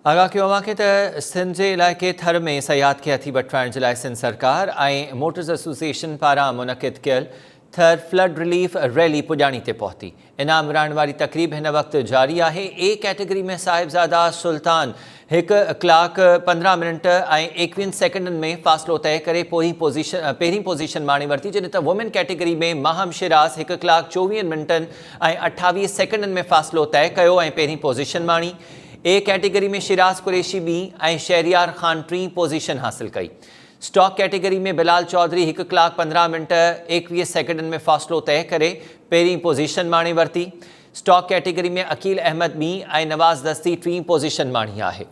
आगाह कयो आहे त सिंध जे इलाइक़े थर में सयाहत खे हथी वठाइण जे लाइ सिंध सरकार ऐं मोटर्स एसोसिएशन पारां मुनक़िद कयल थर फ्लड रिलीफ रैली पुॼाणी ते पहुती। इनाम विराइण वारी तक़रीब हिन वक़्तु जारी आहे। ए कैटेगरी में साहिबज़ादा सुल्तान 1 कलाक 15 मिनट ऐं 21 सेकंडनि में फ़ासिलो तय करे पहिरीं पोज़ीशन माणे वरिती, जॾहिं त वुमेन कैटेगरी में माहम शिराज़ 1 कलाक 24 मिनटनि ऐं 28 सेकंडनि में फ़ासिलो तय कयो ऐं पहिरीं पोज़ीशन माणी। ए कैटेगरी में शिराज़ कुरैशी 2 ऐं शहरियार ख़ान 3 पोज़ीशन हासिल कई। स्टॉक कैटेगरी में बिलाल चौधरी 1 कलाक 15 मिनट 21 सेकंडनि में फ़ासिलो तय करे पहिरीं पोज़ीशन माणे वरिती। स्टॉक कैटेगरी में अकील अहमद 2 ऐं नवाज़ दस्ती 3 पोज़ीशन माणी आहे।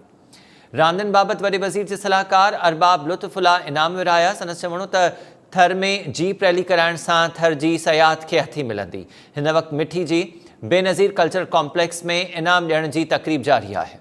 रांदियुनि बाबति वॾे वज़ीर जे सलाहकार अरबाब लुत्फ़ुल्ला इनाम विरहाया। संदसि चवणो त थर में जीप रैली कराइण सां थर जी सयाहत खे हथी मिलंदी। हिन वक़्तु मिठी जी बेनज़ीर कल्चर कॉम्प्लेक्स में इनाम ॾियण जी तक़रीब जारी आहे।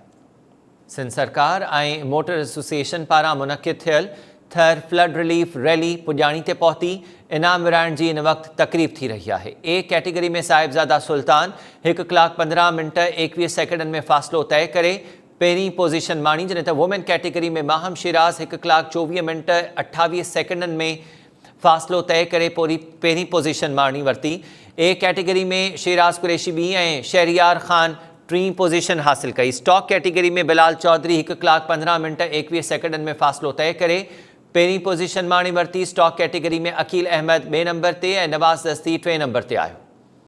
सिंध सरकार ऐं मोटर एसोसिएशन पारां मुनक़िद थियल थर फ्लड रिलीफ रैली पुॼाणी ते पहुती। इनाम विराइण जी इन वक़्तु तक़रीब थी रही आहे। ए कैटेगरी में साहिबज़ादा सुल्तान 1 कलाक 15 मिनट 21 सेकंडनि में फ़ासिलो तय करे पहिरीं पोज़ीशन माणी, जॾहिं त वुमेन कैटेगरी में माहम शिराज़ 1 कलाक 24 मिनट 28 सेकंडनि में फ़ासिलो तय करे पहिरीं पोज़ीशन माणी वरिती। ए कैटेगरी में शिराज़ कुरैशी 2 ऐं शहरियार ख़ान 3 पोज़ीशन हासिल कई। स्टॉक कैटेगरी में बिलाल चौधरी 1 कलाक 15 मिनट 21 सेकंडनि में फ़ासिलो तय करे पहिरीं पोज़ीशन माणे वरिती। स्टॉक कैटेगरी में अकील अहमद 2 नंबर ते ऐं नवाज़ दस्ती 3 नंबर ते आयो।